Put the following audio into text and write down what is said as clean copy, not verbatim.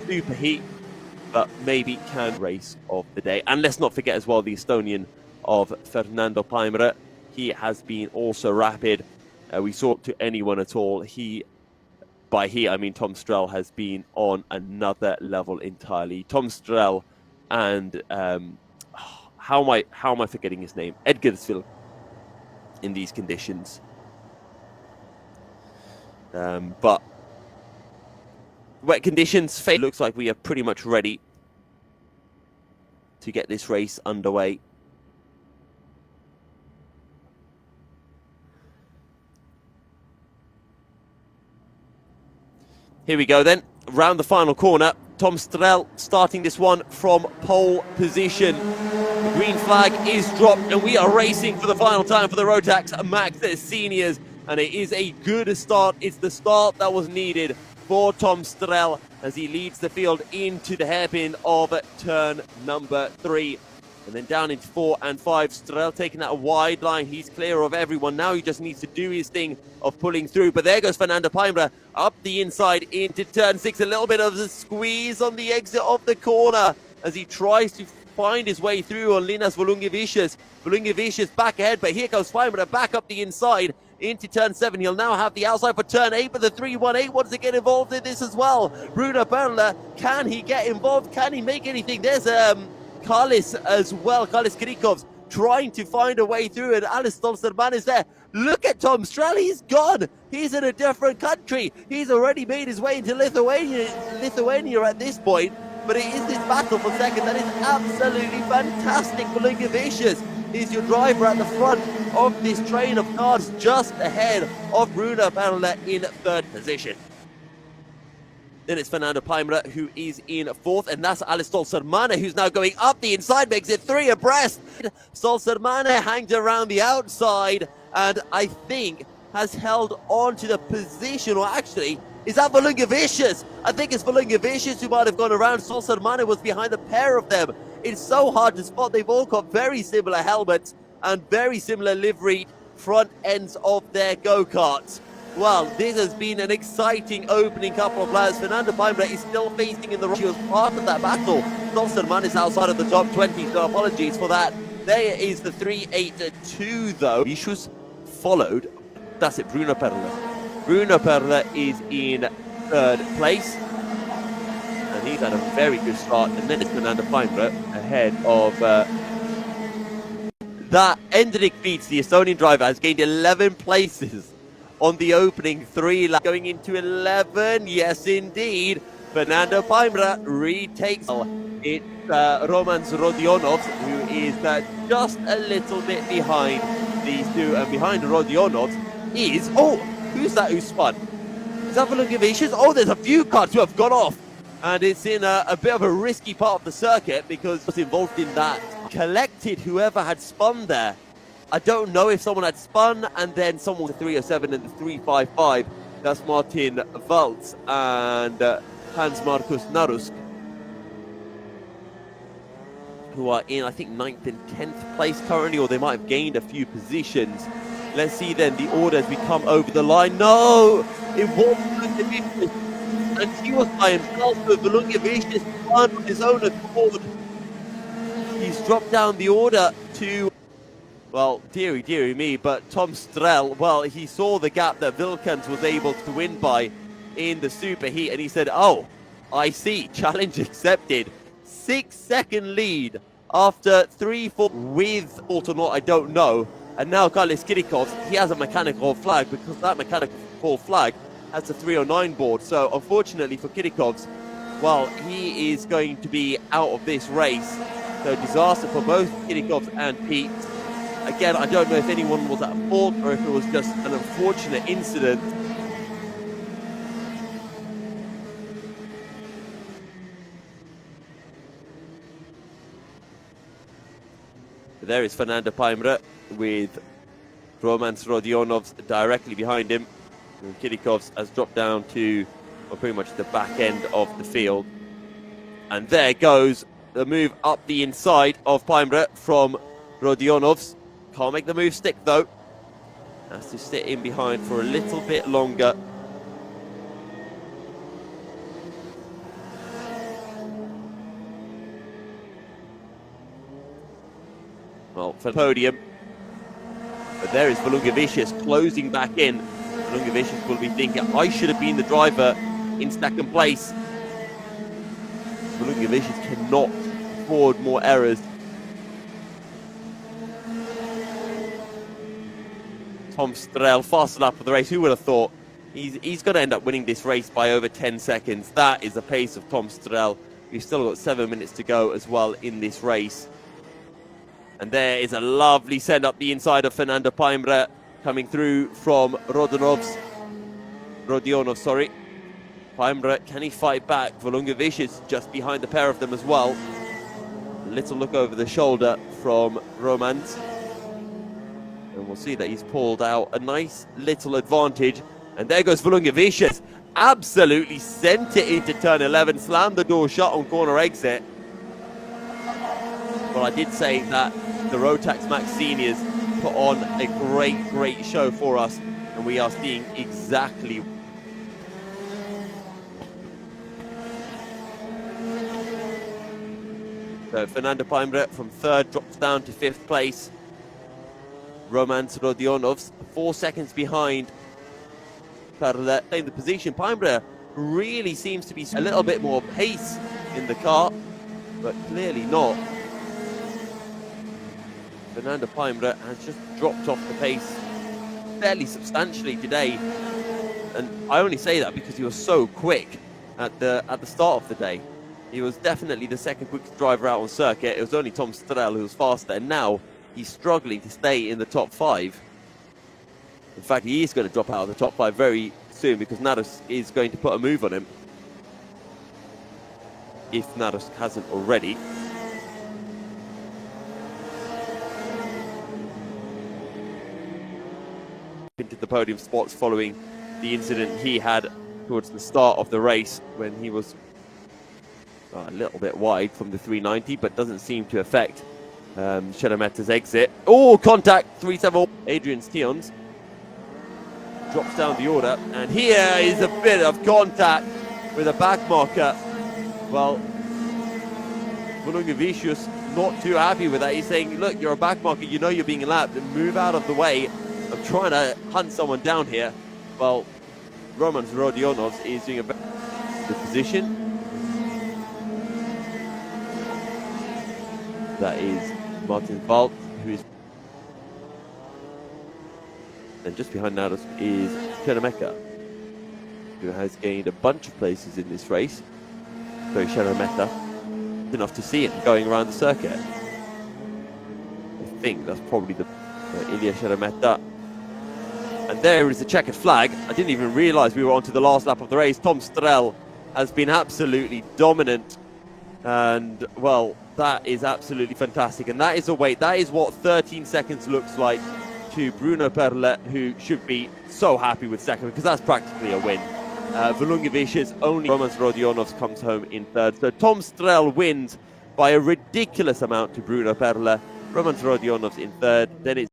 superheat, but maybe can race of the day. And let's not forget as well the Estonian of Fernando Paimre. He has been also rapid. We saw to anyone at all. By he, I mean Tom Strel has been on another level entirely. Tom Strel and how am I forgetting his name? Edgarsville in these conditions. But wet conditions, looks like we are pretty much ready to get this race underway. Here we go then, round the final corner. Tom Strel starting this one from pole position. The green flag is dropped and we are racing for the final time for the Rotax Max Seniors. And it is a good start. It's the start that was needed for Tom Strel as he leads the field into the hairpin of turn number 3. And then down into 4 and 5. Strel taking that wide line. He's clear of everyone. Now he just needs to do his thing of pulling through. But there goes Fernando Paimre up the inside into turn 6. A little bit of a squeeze on the exit of the corner as he tries to find his way through on Linas Volungevicius. Volungevicius back ahead, but here comes Paimre back up the inside into turn 7. He'll now have the outside for turn 8, but the 318 wants to get involved in this as well. Bruno Perla, can he get involved? Can he make anything? There's Carlis as well. Carlis Krikovs trying to find a way through, and Alice Stolzerman is there. Look at Tom Strel, he's gone. He's in a different country. He's already made his way into Lithuania at this point, but it is this battle for second that is absolutely fantastic. Volungevicius is your driver at the front of this train of cars, just ahead of Bruno Perla in 3rd position. Then it's Fernando Paimre who is in 4th, and that's Alice Stolzerman who's now going up the inside, makes it 3 abreast. Stolzerman hangs around the outside and I think has held on to the position, or actually, is that Volungevicius? I think it's Volungevicius who might have gone around. Stolzerman was behind a pair of them. It's so hard to spot. They've all got very similar helmets and very similar livery front ends of their go-karts. Well, this has been an exciting opening couple of laps. Fernando Paimre is still facing in the rush. He was part of that battle. Stolzerman is outside of the top 20, so apologies for that. There is the 382 though. Vicious followed. That's it, Bruno Perla. Bruno Perla is in 3rd place. And he's had a very good start. And then it's Fernando Paimre ahead of that. Endrik Beats, the Estonian driver, has gained 11 places on the opening 3 laps, going into 11. Yes, indeed. Fernando Paimre retakes. It's Romans Rodionovs, who is just a little bit behind these two. And behind Rodionovs is, who's that who spun? Is that Volungevicius? Oh, there's a few cars who have gone off. And it's in a bit of a risky part of the circuit because was involved in that. Collected whoever had spun there. I don't know if someone had spun and then someone with the 307 and the 355. That's Martin Waltz and Hans Markus Narusk, who are in, I think, 9th and 10th place currently, or they might have gained a few positions. Let's see then the order as we come over the line. No! It wasn't, and he was by himself, but Volungevicius won on his own accord. He's dropped down the order to, well, dearie me, but Tom Strel, well, he saw the gap that Vilkens was able to win by in the superheat, and he said, oh, I see, challenge accepted. 6-second lead after 3-4 with fault or not, I don't know. And now Carlis Krikovs, he has a mechanical flag because that mechanical flag has the 309 board. So unfortunately for Krikovs, well, he is going to be out of this race. So disaster for both Krikovs and Pete. Again, I don't know if anyone was at fault or if it was just an unfortunate incident. There is Fernando Paimre with Romans Rodionovs directly behind him. And Krikovs has dropped down to, well, pretty much the back end of the field. And there goes the move up the inside of Paimre from Rodionovs. Can't make the move stick though. Has to sit in behind for a little bit longer. well, for the podium. But there is Volungavicius closing back in. Volungavicius will be thinking, I should have been the driver in second place. Volungavicius cannot afford more errors. Tom Strel, fast lap of the race. Who would have thought? He's going to end up winning this race by over 10 seconds. That is the pace of Tom Strel. We've still got 7 minutes to go as well in this race. And there is a lovely send up the inside of Fernando Paimbre coming through from Rodionov, sorry. Paimbre, can he fight back? Volungavicius just behind the pair of them as well. A little look over the shoulder from Romans. And we'll see that he's pulled out a nice little advantage. And there goes Volungavicius. Absolutely sent it into turn 11. Slammed the door shut on corner exit. Well, I did say that the Rotax Max Seniors put on a great show for us. And we are seeing exactly. So Fernando Paimbre from third drops down to 5th place. Romans Rodionovs 4 seconds behind Perle in the position. Paimbre really seems to be a little bit more pace in the car, but clearly not. Fernando Paimbre has just dropped off the pace fairly substantially today, and I only say that because he was so quick at the start of the day. He was definitely the second quickest driver out on circuit. It was only Tom Strel who was faster, and now he's struggling to stay in the top 5. In fact, he is going to drop out of the top 5 very soon because Naros is going to put a move on him. If Naros hasn't already. Into the podium spots following the incident he had towards the start of the race when he was a little bit wide from the 390, but doesn't seem to affect Sheremette's exit. Oh, contact, 3-7. Adrian Stions drops down the order, and here is a bit of contact with a back marker. Well, Volungavicius not too happy with that. He's saying, look, you're a back marker, you know you're being lapped, move out of the way. I'm trying to hunt someone down here. Well, Romans Rodionovs is doing a better position. That is Martin Valt, who is. And just behind Nados is Sheremettea, who has gained a bunch of places in this race. So Sheremettea, enough to see it going around the circuit. I think that's probably the Ilya Sheremettea. And there is a checkered flag. I didn't even realise we were onto the last lap of the race. Tom Strel has been absolutely dominant. And, well, that is absolutely fantastic. And that is a weight. That is what 13 seconds looks like to Bruno Perle, who should be so happy with second, because that's practically a win. Volungavicius, only Romans Rodionovs comes home in third. So Tom Strel wins by a ridiculous amount to Bruno Perle. Romans Rodionovs in third. Then it's